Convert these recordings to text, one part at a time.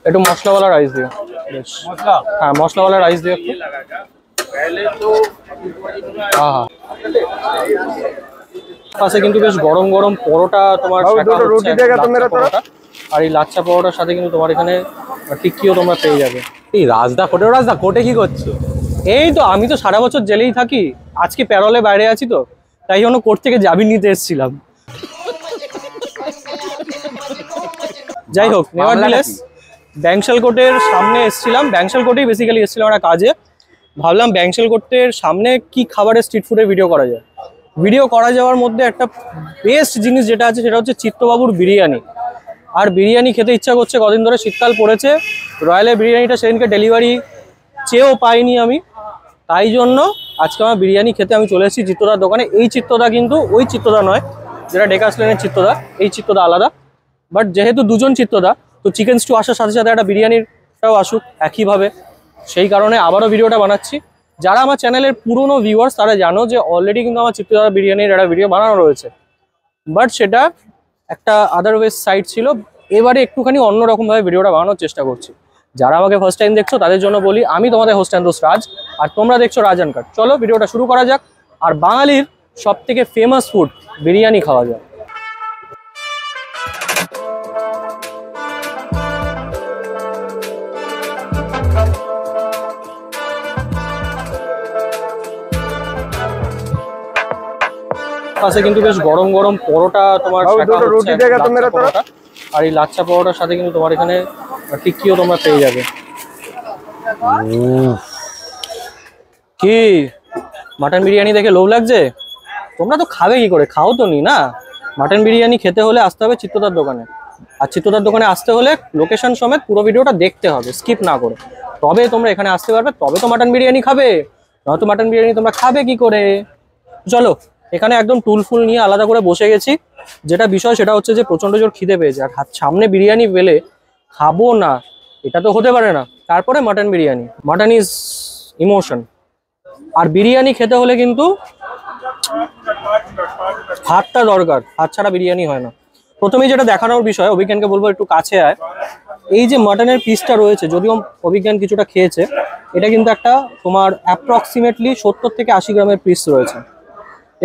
একটু মশলাওয়ালা রাইস দিও। বেশ হ্যাঁ, মশলাওয়ালা রাইস দিও একটু। হ্যাঁ, পাশে কিন্তু বেশ গরম গরম পরোটা তোমার রুটি দেगा তো মেরা পরোটা, আর এই লাচ্ছা পরোটার সাথে কিন্তু তোমার এখানে টিক্কিও তোমরা পেয়ে যাবে। এই রাজদা কোটে কি করছো? এই তো আমি তো সারা বছর জেলেই থাকি, আজকে প্যারোলে বাইরে আছি তো তাই জন্য কোর্ট থেকে জামিন নিতে এসেছিলাম। যাই হোক, নেভারদিলেস ব্যাংশাল কোর্টের সামনে এসেছিলাম, ব্যাংশাল কোর্টেই বেসিক্যালি এসেছিলাম একটা কাজে। ভাবলাম ব্যাংশাল কোর্টের সামনে কি খাবারের স্ট্রিট ফুডের ভিডিও করা যায়। ভিডিও করা যাওয়ার মধ্যে একটা বেস্ট জিনিস যেটা আছে সেটা হচ্ছে চিত্তবাবুর বিরিয়ানি। আর বিরিয়ানি খেতে ইচ্ছা করছে, কদিন ধরে শীতকাল পড়েছে, রয়্যালের বিরিয়ানিটা সেদিনকে ডেলিভারি চেয়েও পাইনি আমি, তাই জন্য আজকে আমার বিরিয়ানি খেতে আমি চলে এসেছি চিত্তদার দোকানে। এই চিত্তদা কিন্তু ওই চিত্তদা নয় যেটা ডেকাস লেনের চিত্তদা, এই চিত্তদা আলাদা। বাট যেহেতু দুজন চিত্তদা, তো চিকেন স্টু আসার সাথে সাথে একটা বিরিয়ানিটাও আসুক একইভাবে, সেই কারণে আবারও ভিডিওটা বানাচ্ছি। যারা আমার চ্যানেলের পুরনো ভিউয়ার্স তারা জানো যে অলরেডি কিন্তু আমার চিত্তদা বিরিয়ানির একটা ভিডিও বানানো রয়েছে, বাট সেটা একটা আদারওয়েজ সাইট ছিল। এবারে একটুখানি অন্যরকমভাবে ভিডিওটা বানানোর চেষ্টা করছি। যারা আমাকে ফার্স্ট টাইম দেখছো তাদের জন্য বলি, আমি তোমাদের হোস্ট অ্যান্ড দোস্ত রাজ, আর তোমরা দেখছো রাজ আনকাট। চলো ভিডিওটা শুরু করা যাক, আর বাঙালির সব থেকে ফেমাস ফুড বিরিয়ানি খাওয়া যাক। পাশে কিন্তু বেশ গরম গরম পরোটা তোমার রুটি দেगा তো মেরা পরোটা, আর এই লাচ্ছা পরোটার সাথে কিন্তু তোমার এখানে টিক্কিও তোমরা পেয়ে যাবে। কি মাটন বিরিয়ানি দেখে লোভ লাগছে? তোমরা তো খাবে কি করে, খাও তো নি না। মাটন বিরিয়ানি খেতে হলে আসতে হবে চিত্তদার দোকানে, আর চিত্তদার দোকানে আসতে হলে লোকেশন সমেত পুরো ভিডিওটা দেখতে হবে স্কিপ না করে, তবে তোমরা এখানে আসতে পারবে, তবে তো মাটন বিরিয়ানি খাবে, নয়তো মাটন বিরিয়ানি তোমরা খাবে কি করে। চলো, এখানে একদম টুল ফুল নিয়ে আলাদা করে বসে গেছি। যেটা বিষয় সেটা হচ্ছে যে প্রচন্ড জোর খিদে পেয়েছে, আর সামনে বিরিয়ানি পেলে খাবো না এটা তো হতে পারে না। তারপরে mutton biryani, mutton is emotion, আর বিরিয়ানি খেতে হলে কিন্তু হাতটা দরকার, হাত ছাড়া বিরিয়ানি হয় না। প্রথমেই যেটা দেখানোর বিষয়, অভিজ্ঞানকে বলবো একটু কাছে আয়। এই যে মাটনের পিসটা রয়েছে, যদিও অভিজ্ঞান কিছুটা খেয়েছে, এটা কিন্তু একটা তোমার অ্যাপ্রক্সিমেটলি 70 থেকে 80 গ্রামের পিস রয়েছে,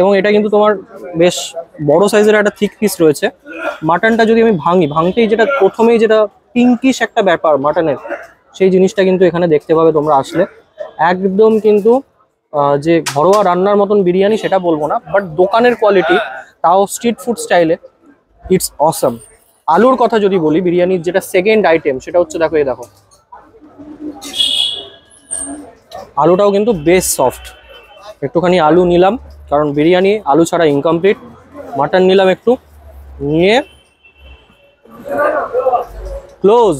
এবং এটা কিন্তু তোমার বেশ বড় সাইজের একটা থিক পিস রয়েছে। মাটনটা যদি আমি ভাঙতেই যেটা প্রথমেই যেটা পিঙ্কিশ একটা ব্যাপার মাটনের, সেই জিনিসটা কিন্তু এখানে দেখতে পাবে তোমরা আসলে। একদম কিন্তু যে ঘরোয়া রান্নার মতন বিরিয়ানি সেটা বলবো না, বাট দোকানের কোয়ালিটি, তাও স্ট্রিট ফুড স্টাইলে, ইটস অসাম। আলুর কথা যদি বলি, বিরিয়ানির যেটা সেকেন্ড আইটেম সেটা হচ্ছে, দেখো এই দেখো, আলুটাও কিন্তু বেশ সফট। একটুখানি আলু নিলাম, কারণ বিরিয়ানি আলু ছাড়া ইনকমপ্লিট। মাটন নিলাম একটু, নিয়ে ক্লোজ।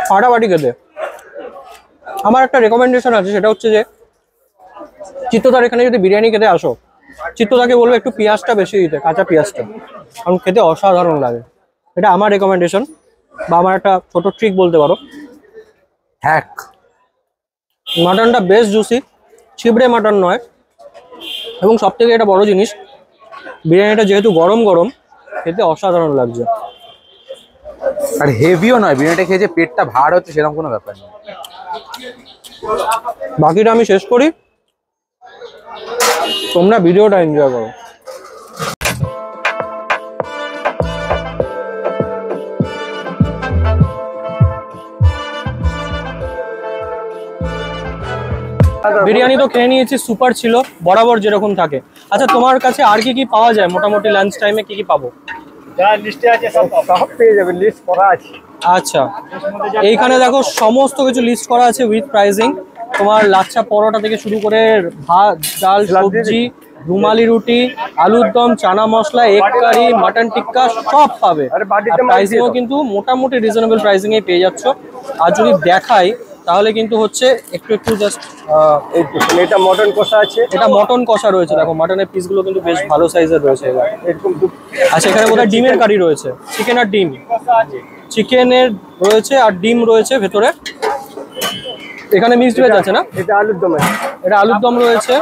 ফাটাফাটি খেতে। আমার একটা রেকমেন্ডেশন আছে, সেটা হচ্ছে যে চিত্তদার এখানে যদি বিরিয়ানি খেতে আসো, চিত্তদাকে বলবো একটু পেঁয়াজটা বেশি দিতে, কাঁচা পেঁয়াজটা, কারণ খেতে অসাধারণ লাগে। এটা আমার রেকমেন্ডেশন, বা আমার একটা ছোট ট্রিক বলতে পারো, হ্যাক। মাটনটা বেশ জুসি, ছিবড়ে মাটন নয়, এবং সব থেকে একটা বড় জিনিস, বিরিয়ানিটা যেহেতু গরম গরম, খেতে অসাধারণ লাগছে। আর হেভিও নয়, বিরিয়ানিটা খেয়ে যে পেটটা ভার হচ্ছে সেরকম কোনো ব্যাপার নেই। বাকিটা আমি শেষ করি, তোমরা ভিডিওটা এনজয় করো। বিরিয়ানি তো খেয়ে নিয়েছি, সুপার ছিল বরাবর যেরকম থাকে। আচ্ছা, তোমার কাছে আর কি কি পাওয়া যায় মোটামুটি লাঞ্চ টাইমে, কি কি পাবো? যা লিস্টে আছে সব পেয়ে যাবেন, লিস্ট করা আছে। আচ্ছা, এইখানে দেখো সমস্ত কিছু লিস্ট করা আছে উইথ প্রাইসিং। তোমার লাচ্ছা পরোটা থেকে শুরু করে ভাত, ডাল, সবজি, রুমালি রুটি, আলুর দম, চানা মশলা, এগ কারি, মাটন টিক্কা সব পাবে। প্রাইসিংও কিন্তু মোটামুটি রিজনেবল প্রাইসিংয়ে পেয়ে যাচ্ছ। আর যদি দেখাই তাহলে কিন্তু হচ্ছে একটু জাস্ট এটা মটন কষা আছে, এটা মটন কষা রয়েছে। দেখো মাটনের পিসগুলো কিন্তু বেশ ভালো সাইজের রয়েছে এরকম। আচ্ছা, এখানে বোধহয় ডিমের কারি রয়েছে, চিকেন আর ডিম, চিকেনের রয়েছে আর ডিম রয়েছে ভেতরে। এখানে মিক্সড ভেজ আছে না? এটা আলুর দম আছে। এটা আলুর দম রয়েছে,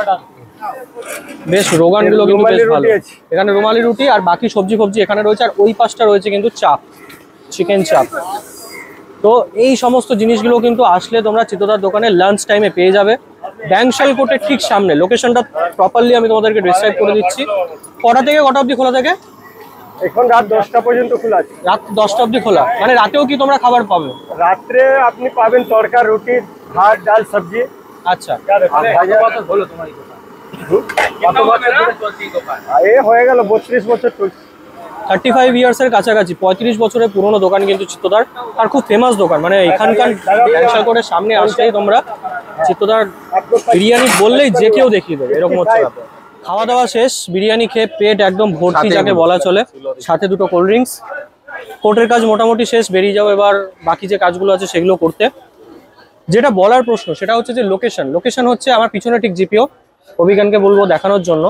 বেশ রোগানগুলো কিন্তু বেশ ভালো। এখানে রুমালি রুটি আর বাকি সবজি ফবজি এখানে রয়েছে, আর ওই পাশটা রয়েছে কিন্তু চাপ, চিকেন চাপ। তো এই সমস্ত জিনিসগুলো কিন্তু আসলে তোমরা চিত্তদার দোকানে লাঞ্চ টাইমে পেয়ে যাবে। ব্যাংশাল কোর্টের ঠিক সামনে, লোকেশনটা প্রপারলি আমি তোমাদেরকে ডিসক্রাইব করে দিচ্ছি। কটা থেকে কটা অবধি খোলা থাকে? এখন রাত 10টা পর্যন্ত খোলা আছে। রাত 10টা অবধি খোলা, মানে রাতেও কি তোমরা খাবার পাবে? রাত্রে আপনি পাবেন তরকা, রুটি, ভাত, ডাল, সবজি। আচ্ছা, এ হয়ে গেল 32 বছর চলছে। 35 ইয়ার্সের কাছাকাছি, 35 বছরের পুরনো দোকান কিন্তু চিত্তদার, আর খুব ফেমাস দোকান। মানে এখানকার ব্যাংশাল কোর্টের সামনে আসলেই তোমরা চিত্তদার বিরিয়ানি বললেই যে কেউ দেখিয়ে দেবে, এরকম হচ্ছে ব্যাপার। খাওয়া দাওয়া শেষ, বিরিয়ানি খেয়ে পেট একদম ভর্তি যাকে বলা চলে, সাথে দুটো কোল্ড ড্রিঙ্কস। কোর্টের কাজ মোটামুটি শেষ, বেরিয়ে যাও এবার বাকি যে কাজগুলো আছে সেগুলো করতে। যেটা বলার প্রশ্ন সেটা হচ্ছে যে লোকেশন হচ্ছে আমার পিছনে ঠিক জিপিও, অভিজ্ঞানকে বলবো দেখানোর জন্য।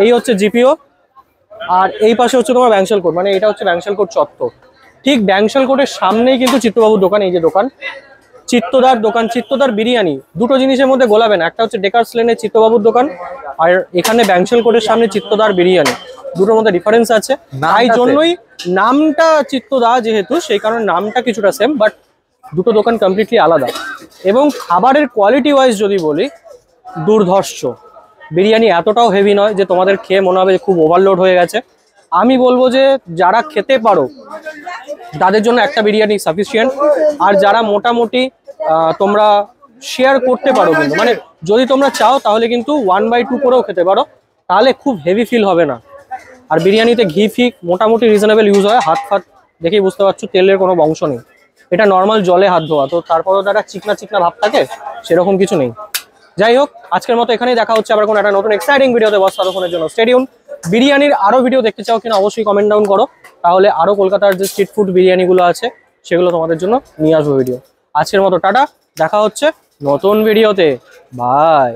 এই হচ্ছে জিপিও, আর এই পাশে হচ্ছে তোমার ব্যাংশাল কোর্ট, মানে এটা হচ্ছে ব্যাংশাল কোর্ট চত্বর। ঠিক ব্যাংশাল কোর্টের সামনেই কিন্তু চিত্তবাবুর দোকান, এই যে দোকান চিত্তদার দোকান, চিত্তদার বিরিয়ানি। দুটো জিনিসের মধ্যে গোলাবে না, একটা হচ্ছে ডেকার্স লেনে চিত্তবাবুর দোকান, আর এখানে ব্যাংশাল কোর্টের সামনে চিত্তদার বিরিয়ানি। দুটোর মধ্যে ডিফারেন্স আছে, তাই জন্যই নামটা চিত্তদা যেহেতু, সেই কারণে নামটা কিছুটা সেম, বাট দুটো দোকান কমপ্লিটলি আলাদা। এবং খাবারের কোয়ালিটি ওয়াইজ যদি বলি, দুর্ধর্ষ। বিরিয়ানি এতটাও হেভি নয় যে তোমাদের খেয়ে মনে হবে যে খুব ওভারলোড হয়ে গেছে। আমি বলবো যে যারা খেতে পারো তাদের জন্য একটা বিরিয়ানি সাফিসিয়েন্ট, আর যারা মোটামুটি তোমরা শেয়ার করতে পারো, কিন্তু মানে যদি তোমরা চাও তাহলে কিন্তু 1/2 করেও খেতে পারো, তাহলে খুব হেভি ফিল হবে না। আর বিরিয়ানিতে ঘি ফি মোটামুটি রিজনেবল ইউজ হয়, হাত ফাত দেখেই বুঝতে পারছো তেলের কোনো বংশ নেই। এটা নর্মাল জলে হাত ধোয়া, তো তারপরেও তারা চিকনা চিকনা ভাব থাকে, সেরকম কিছু নেই। যাই হোক, আজকের মতো এখানেই দেখা হচ্ছে আবার কোনো একটা নতুন এক্সাইটিং ভিডিওতে। বস ততক্ষণের জন্য স্টে টিউন। বিরিয়ানির আরও ভিডিও দেখতে চাও কিনা অবশ্যই কমেন্ট ডাউন করো, তাহলে আরও কলকাতার যে স্ট্রিট ফুড বিরিয়ানিগুলো আছে সেগুলো তোমাদের জন্য নিয়ে আসবো ভিডিও। আজকের মতো টাটা, দেখা হচ্ছে নতুন ভিডিওতে, বাই।